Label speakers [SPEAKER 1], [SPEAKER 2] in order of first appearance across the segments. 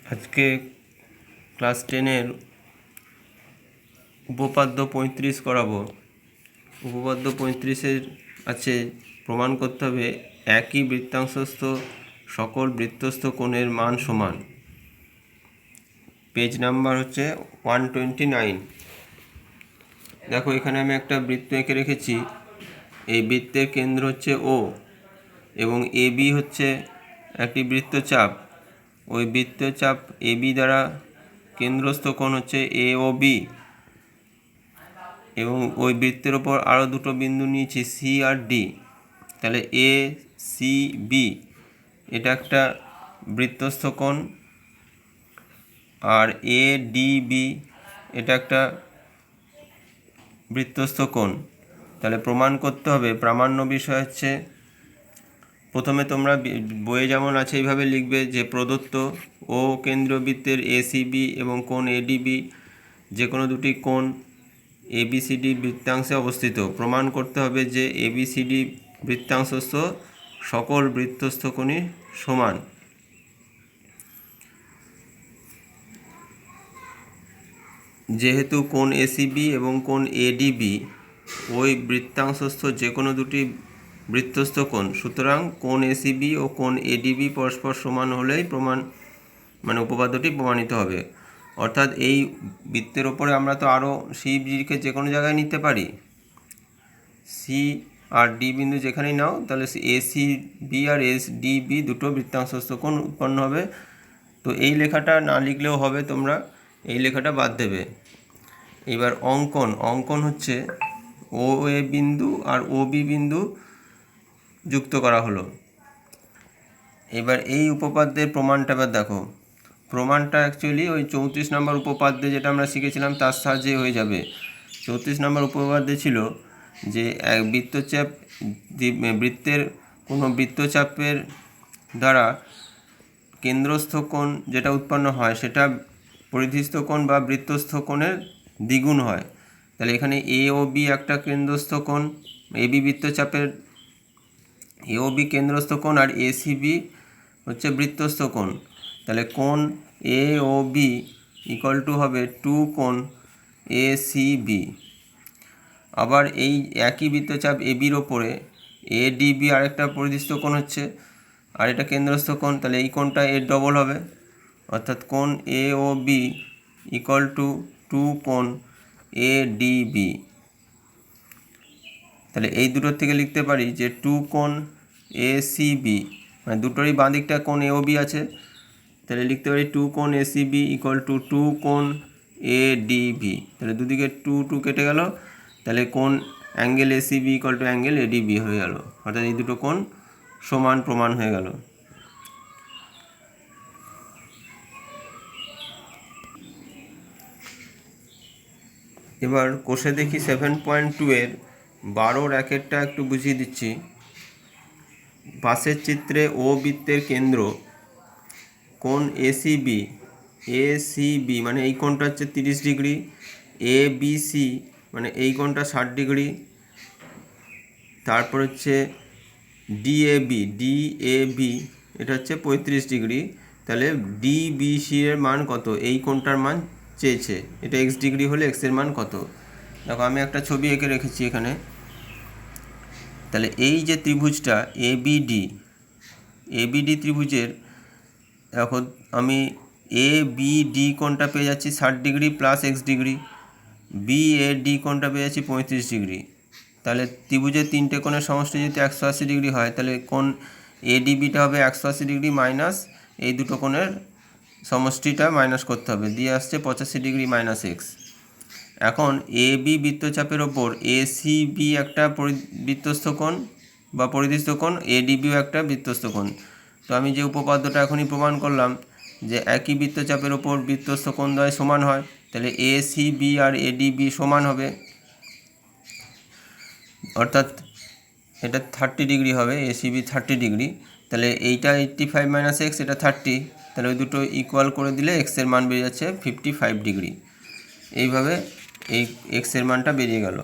[SPEAKER 1] আজকে ক্লাস 10-এর উপপাদ্য 35 করাবো। উপপাদ্য 35-এর আছে প্রমাণ করতে হবে একই বৃত্তাংশস্থ সকল বৃত্তস্থ কোণের মান সমান। পেজ নাম্বার হচ্ছে 129। দেখো এখানে আমি একটা বৃত্ত এঁকে রেখেছি। এই বৃত্তের কেন্দ্র হচ্ছে ও এবং এবি হচ্ছে একটি বৃত্তচাপ। ওই বৃত্তচাপ এবি দ্বারা কেন্দ্রস্থ কোণ হচ্ছে এ ও বি এবং ওই বৃত্তের ওপর আরও দুটো বিন্দু নিয়েছি সি আর ডি। তাহলে এ সি বি এটা একটা বৃত্তস্থ কোণ আর এ ডি বি এটা একটা বৃত্তস্থ কোণ। তাহলে প্রমাণ করতে হবে, প্রামাণ্য বিষয় হচ্ছে প্রথমে তোমরা বইয়ে যেমন আছে এইভাবে লিখবে যে প্রদত্ত ও কেন্দ্রীয় বৃত্তের এসিবি এবং কোণ এডিবি যে কোনো দুটি কোণ এবিসিডি বৃত্তাংশে অবস্থিত। প্রমাণ করতে হবে যে এবিসিডি বৃত্তাংশস্থ সকল বৃত্তস্থ কোণই সমান। যেহেতু কোণ এসিবি এবং কোণ এডিবি ওই বৃত্তাংশস্থ যে কোনো দুটি বৃত্তস্থ কোণ, সুতরাং কোণ এসিবি ও কোণ এডিবি পরস্পর সমান হলেই উপপাদ্যটি প্রমাণিত হবে। অর্থাৎ এই বৃত্তের ওপরে আমরা তো আরও সি বিকে যে কোনো জায়গায় নিতে পারি। সি আর ডি বিন্দু যেখানেই নাও তাহলে এসি বি আর এস ডি বি দুটো বৃত্তাংশস্থ কোণ উৎপন্ন হবে। তো এই লেখাটা না লিখলেও হবে, তোমরা এই লেখাটা বাদ দেবে। এবার অঙ্কন হচ্ছে ও এ বিন্দু আর ও বি বিন্দু যুক্ত করা হলো। এবার এই উপপাদ্যের প্রমাণটা এবার দেখো। প্রমাণটা অ্যাকচুয়ালি ওই 34 নম্বর উপপাদ্যে যেটা আমরা শিখেছিলাম তার সাহায্যে হয়ে যাবে। 34 নম্বর উপপাদ্যে ছিল যে এক বৃত্তের কোনো বৃত্তচাপের দ্বারা কেন্দ্রস্থ কোণ যেটা উৎপন্ন হয় সেটা পরিধিস্থ কোণ বা বৃত্তস্থ কোণের দ্বিগুণ হয়। তাহলে এখানে এ ও বি একটা কেন্দ্রস্থ কোণ, এবি বৃত্তচাপের এ ও বি কেন্দ্রস্থ কোণ আর এসিবি হচ্ছে বৃত্তস্থ কোণ। তাহলে কোণ এ ও বি ইকুয়াল টু হবে 2 কোণ এ সি বি। আবার এই একই বৃত্তচাপ এবির ওপরে এ ডি বি আরেকটা পরিধিস্থ কোণ হচ্ছে আর এটা কেন্দ্রস্থ কোণ। তাহলে এই কোণটা এর ডবল হবে, অর্থাৎ কোণ এ ও বি ইকুয়াল টু 2 কোণ এ ডি বি। তাহলে এই দুটোর থেকে লিখতে পারি যে 2 কোণ এ সি বি, মানে দুটোরই বাঁ দিকটা কোণ এ ও বি আছে। তাহলে লিখতে পারি 2 কোণ A C B equal to 2 কোণ এ ডি বি। তাহলে দুদিকে 2 কেটে গেল, তাহলে কোণ angle A C B equal to angle A D B হয়ে গেল। অর্থাৎ এই দুটো কোণ সমান প্রমাণ হয়ে গেল। এবার কোষে দেখি 7.2-এর 12 র্যাকেটটা একটু বুঝিয়ে দিচ্ছি। পাশের চিত্রে ও বৃত্তের কেন্দ্র কোণ এসিবি মানে এই কোণটা হচ্ছে 30 ডিগ্রি, এ বি সি মানে এই কোণটা 60 ডিগ্রি, তারপর হচ্ছে ডিএবি এটা হচ্ছে 35 ডিগ্রি। তাহলে ডিবিসি এর মান কত, এই কোণটার মান চেয়েছে। এটা এক্স ডিগ্রি হলে এক্সের মান কত। দেখো আমি একটা ছবি এঁকে রেখেছি এখানে। তাহলে এই যে ত্রিভুজটা এবিডি ত্রিভুজের এখন আমি এ বি ডি কোণটা পেয়ে যাচ্ছি 60 degree plus x degree, B A D কোণটা পেয়ে যাচ্ছি 35 ডিগ্রি। তাহলে ত্রিভুজের তিনটে কোণের সমষ্টি যদি 180 ডিগ্রি হয় তাহলে কোণ এডিবিটা হবে 180 ডিগ্রি মাইনাস এই দুটো কোণের সমষ্টিটা মাইনাস করতে হবে, দিয়ে আসছে 85 ডিগ্রি মাইনাস এক্স। এখন এ বি বৃত্তচাপের ওপর এসিবি একটা বৃত্তস্থ কোণ বা পরিধিস্থ কোণ, এডিবিও একটা বৃত্তস্থ কোণ। তো আমি যে উপপাদ্যটা এখনই প্রমাণ করলাম যে একই বৃত্তচাপের ওপর বৃত্তস্থ কোণদ্বয় সমান হয়, তাহলে এসিবি আর এডিবি সমান হবে, অর্থাৎ এটা 30 ডিগ্রি হবে, এসিবি 30 ডিগ্রি। তাহলে এইটা 85 মাইনাস এক্স, এটা 30, তাহলে ওই দুটো ইকুয়াল করে দিলে এক্সের মান বেরিয়ে যাচ্ছে 55 ডিগ্রি। এইভাবে এই এক্সের মানটা বেরিয়ে গেল।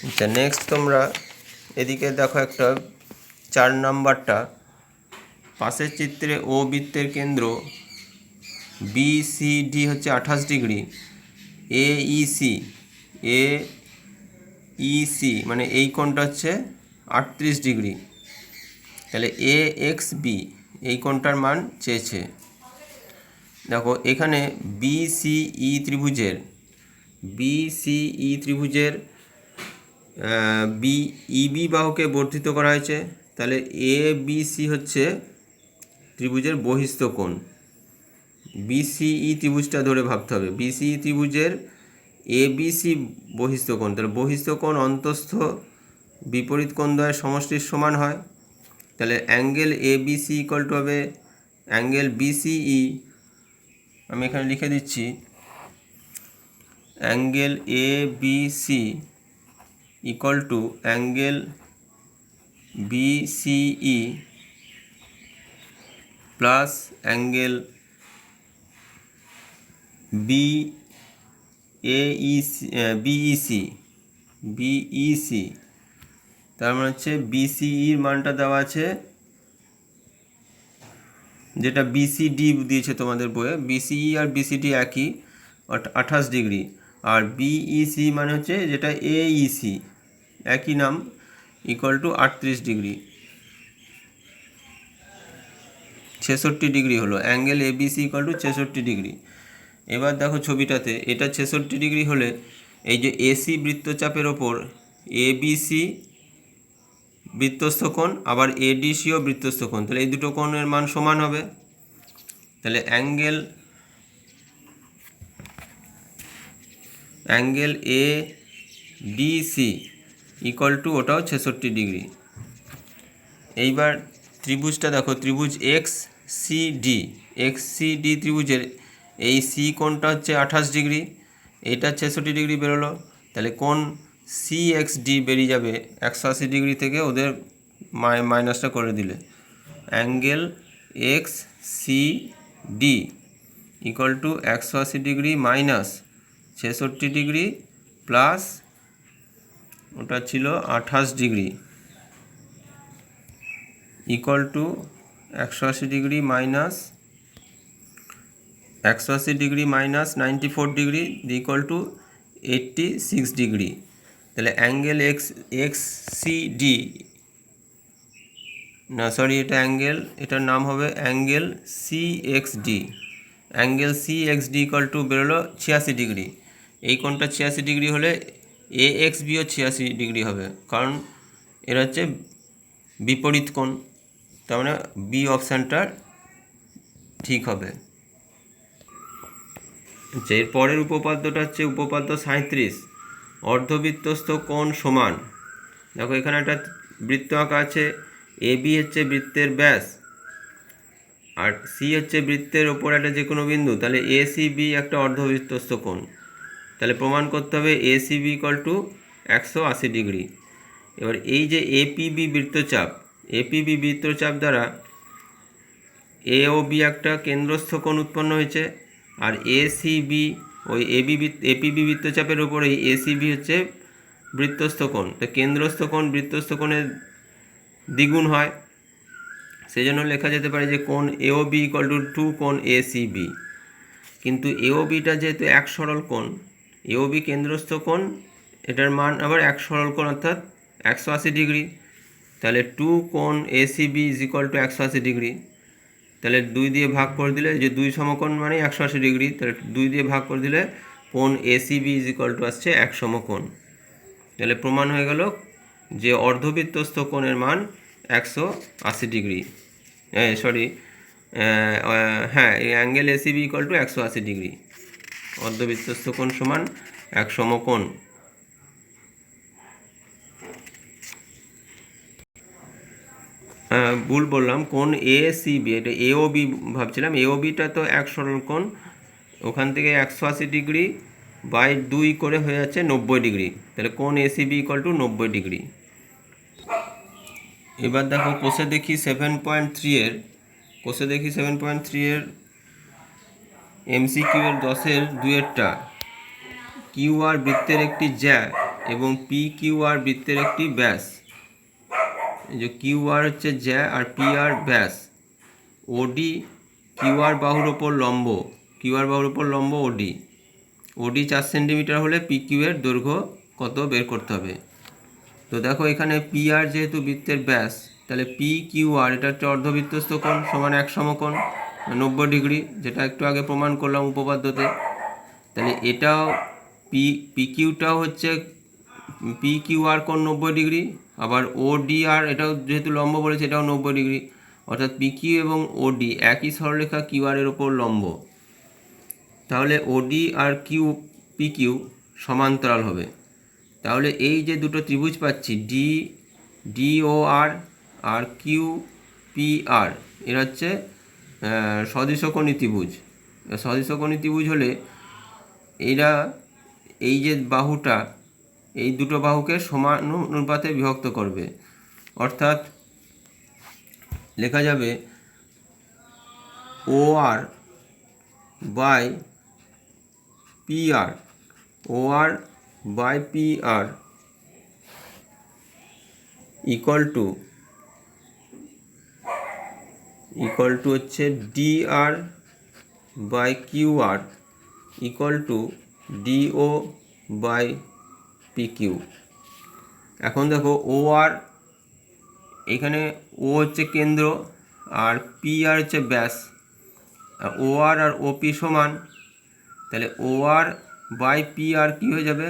[SPEAKER 1] আচ্ছা, নেক্সট তোমরা এদিকে দেখো একটা 4 নাম্বারটা। পাশের চিত্রে ও বৃত্তের কেন্দ্র BCD হচ্ছে 28 ডিগ্রি, AEC মানে এই কোণটা হচ্ছে 38 ডিগ্রি, তাহলে AXB এই কোণটার মান চেয়েছে। দেখো এখানে BCE ত্রিভুজের EB বাহুকে বর্ধিত করা হয়েছে, তাহলে ABC হচ্ছে ত্রিভুজের বহিস্থ কোণ। BCE ত্রিভুজটা ধরে ভাবতে হবে, BCE ত্রিভুজের ABC বহিস্থ কোণ, তাহলে বহিস্থ কোণ অন্তস্থ বিপরীত কোণ দ্বয়ের সমষ্টির সমান হয়। তাহলে অ্যাঙ্গেল ABC ইকুয়াল টু হবে অ্যাঙ্গেল BCE, আমি এখানে লিখে দিচ্ছি angle ABC equal to angle BCE plus angle BEC, তার মানে হচ্ছে BCEর মানটা দেওয়া আছে, যেটা BCD দিয়েছে তোমাদের বইয়ে, BCE আর BCD একই 28 ডিগ্রি, আর BEC মানে হচ্ছে যেটা AEC একই নাম, ইকুয়াল টু 38 ডিগ্রি, 66 ডিগ্রি হলো। Angle ABC equal to 66 degree. এবার দেখো ছবিটাতে এটা 66 ডিগ্রি হলে এই যে AC বৃত্তচাপের ওপর ABC বৃত্তস্থ কোণ, আবার ADCও বৃত্তস্থ কোণ, তাহলে এই দুটো কোণের মান সমান হবে। তাহলে অ্যাঙ্গেল ADC ইকুয়াল টু ওটাও 66 ডিগ্রি। এইবার ত্রিভুজটা দেখো, ত্রিভুজ XCD ত্রিভুজের এই C কোণটা হচ্ছে 28 ডিগ্রি, এটা 66 ডিগ্রি বেরোলো, তাহলে কোণ CXD বেরিয়ে যাবে 180 ডিগ্রি থেকে, ওদের মাইনাসটা করে দিলে angle XCD equal to 180 degree minus 66 degree plus ওটা ছিল 28 degree equal to 180 degree minus 94 degree equal to 86 degree. তাহলে অ্যাঙ্গেল XCD না সরি এটা অ্যাঙ্গেল, এটার নাম হবে angle CXD। Angle CXD equal to বেরোলো 86 ডিগ্রি। এই কোণটা 86 ডিগ্রি হলে AXBও 86 ডিগ্রি হবে, কারণ এরা হচ্ছে বিপরীত কোণ, তার মানে বি অপশানটা ঠিক হবে। এর পরের উপপাদ্যটা হচ্ছে উপপাদ্য 37, অর্ধবৃত্তস্থ কোণ সমান। দেখো এখানে একটা বৃত্ত আঁকা আছে, AB হচ্ছে বৃত্তের ব্যাস আর C হচ্ছে বৃত্তের ওপর একটা যে কোনো বিন্দু, তাহলে ACB একটা অর্ধবৃত্তস্থ কোণ। তাহলে প্রমাণ করতে হবে ACB ইকুয়াল টু 180 ডিগ্রি। এবার এই যে APB বৃত্তচাপ দ্বারা AOB একটা কেন্দ্রস্থ কোণ উৎপন্ন হয়েছে, আর ACB ওই APB বৃত্তচাপের ওপর এই ACB হচ্ছে বৃত্তস্থ কোণ। তো কেন্দ্রস্থ কোণ বৃত্তস্থ কোণের দ্বিগুণ হয়, সেই জন্য লেখা যেতে পারে যে কোণ AOB ইকুয়াল টু 2 কোণ ACB। কিন্তু AOBটা যেহেতু এক সরল কোণ, AOB কেন্দ্রস্থ কোণ, এটার মান আবার এক সরল কোণ অর্থাৎ 180 ডিগ্রি, তাহলে 2 কোণ ACB is equal to 180 degree. তাহলে 2 দিয়ে ভাগ করে দিলে, যে 2 সমকোণ মানে 180 ডিগ্রি, তাহলে 2 দিয়ে ভাগ করে দিলে কোণ ACB ইজ ইকুয়াল টু আসছে 1 সমকোণ। তাহলে প্রমাণ হয়ে গেল যে অর্ধবৃত্তস্থ কোণের মান 180 ডিগ্রি, হ্যাঁ এই angle ACB equal to 180 degree, অর্ধবৃত্তস্থ কোণ সমান 1 সমকোণ। ভুল বললাম, কোণ ACB, এটা AOB ভাবছিলাম, AOBটা তো এক সরল কোণ, ওখান থেকে 180 ডিগ্রি বাই 2 করে হয়ে যাচ্ছে 90 ডিগ্রি, তাহলে কোণ ACB ইকুয়াল টু 90 ডিগ্রি। এবার দেখো কোষে দেখি 7.3 এর MCQ এর 10-এর 2-এরটা, QR বৃত্তের একটি জ্যা এবং PQR বৃত্তের একটি ব্যাস। এই যে QR হচ্ছে জ্যা আর PR ব্যাস, ওডি কিউআর বাহুর ওপর লম্ব, কিউআর বাহুর ওপর লম্ব ওডি, ওডি 4 সেন্টিমিটার হলে পিকিউ এর দৈর্ঘ্য কত বের করতে হবে। তো দেখো এখানে পি আর যেহেতু বৃত্তের ব্যাস, তাহলে পি কিউ আর এটা হচ্ছে অর্ধবৃত্তস্থ কোণ সমান এক সমকোণ 90 ডিগ্রি, যেটা একটু আগে প্রমাণ করলাম উপপাদ্যতে। তাহলে এটাও পি কিউটাও হচ্ছে পি কিউ আর কোণ 90 ডিগ্রি, আবার ও ডি আর এটাও যেহেতু লম্ব বলেছে এটাও 90 ডিগ্রি, অর্থাৎ পি কিউ এবং ওডি একই সরলরেখা কিউ আর এর ওপর লম্ব। তাহলে ওডি আর পি কিউ সমান্তরাল হবে। তাহলে এই যে দুটো ত্রিভুজ পাচ্ছি ডিওআর আর কিউ পি আর, এর হচ্ছে সদৃশকোণী ত্রিভুজ। সদৃশকোণী ত্রিভুজ হলে এরা এই যে বাহুটা, এই দুটো বাহুকে সমানুপাতে বিভক্ত করবে, অর্থাৎ লেখা যাবে O R by P R, O R by P R equal to হচ্ছে D R by Q R equal to deo by P Q. এখন দেখো ও আর, এখানে ও হচ্ছে কেন্দ্র আর পি আর হচ্ছে ব্যাস, ও আর ও পি সমান, তাহলে ও আর বাই পি আর কী হয়ে যাবে,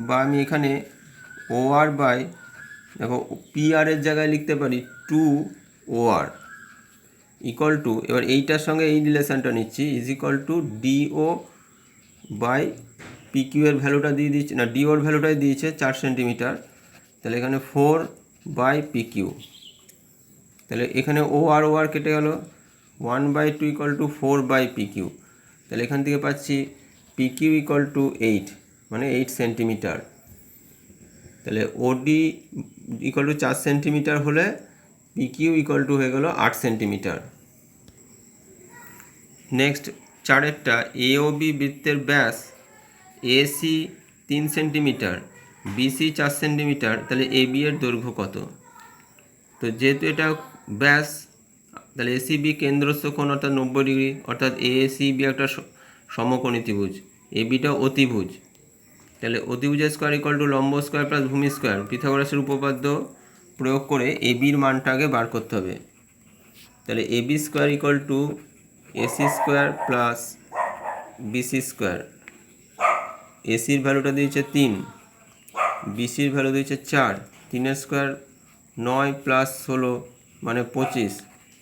[SPEAKER 1] বা আমি এখানে ও আর বাই, দেখো পি আর এর জায়গায় লিখতে পারি 2 ও আর ইকুয়াল টু, এবার এইটার সঙ্গে এই রিলেশানটা নিচ্ছি, is equal to deo by P Q এর ভ্যালুটা দিয়ে দিচ্ছি, না ডিওর ভ্যালুটাই দিয়েছে 4 সেন্টিমিটার, তাহলে এখানে 4 বাই পি কিউ। তাহলে এখানে ও আর কেটে গেল, 1/2 equal to 4 by P Q. তাহলে এখান থেকে পাচ্ছি পি কিউ ইকুয়াল টু 8, মানে 8 সেন্টিমিটার। তাহলে ওডি ইকুয়াল টু 4 সেন্টিমিটার হলে পি কিউ ইকুয়াল টু হয়ে গেল 8 সেন্টিমিটার। নেক্সট 4এরটা, এ ও বি বৃত্তের ব্যাস এসি 3 সেন্টিমিটার, বিসি 4 সেন্টিমিটার, তাহলে এ বি এর দৈর্ঘ্য কত? তো যেহেতু এটা ব্যাস, তাহলে এসিবি কেন্দ্রস্থ কোণ অর্থাৎ 90 ডিগ্রি, অর্থাৎ এসিবি একটা সমকোণী ত্রিভুজ, এবিটা অতিভুজ। তাহলে অতিভুজের স্কোয়ার ইকুয়াল টু লম্ব স্কোয়ার প্লাস ভূমি স্কোয়ার, পিথাগোরাসের উপপাদ্য প্রয়োগ করে এবির মানটা আগে বার করতে হবে। তাহলে AB square equal to AC square plus BC square, এসির ভ্যালুটা দিয়েছে 3, বিসির ভ্যালু দিয়েছে 4, 3 স্কোয়ার 9 প্লাস 16 মানে 25,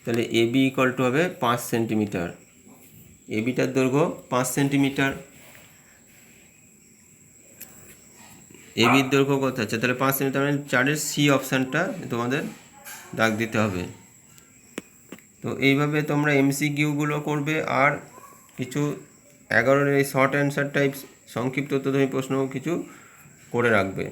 [SPEAKER 1] তাহলে এবি ইকুয়াল টু হবে 5 সেন্টিমিটার। এবিটার দৈর্ঘ্য 5 সেন্টিমিটার, এবির দৈর্ঘ্য কত আছে? তাহলে 5 সেন্টিমিটার, মানে 4-এর সি অপশানটা তোমাদের দাগ দিতে হবে। তো এইভাবে তোমরা এমসিকিউগুলো করবে, আর কিছু 11-এর এই শর্ট অ্যান্সার টাইপ সংক্ষিপ্ত উত্তরধর্মী প্রশ্নও কিছু করে রাখবে।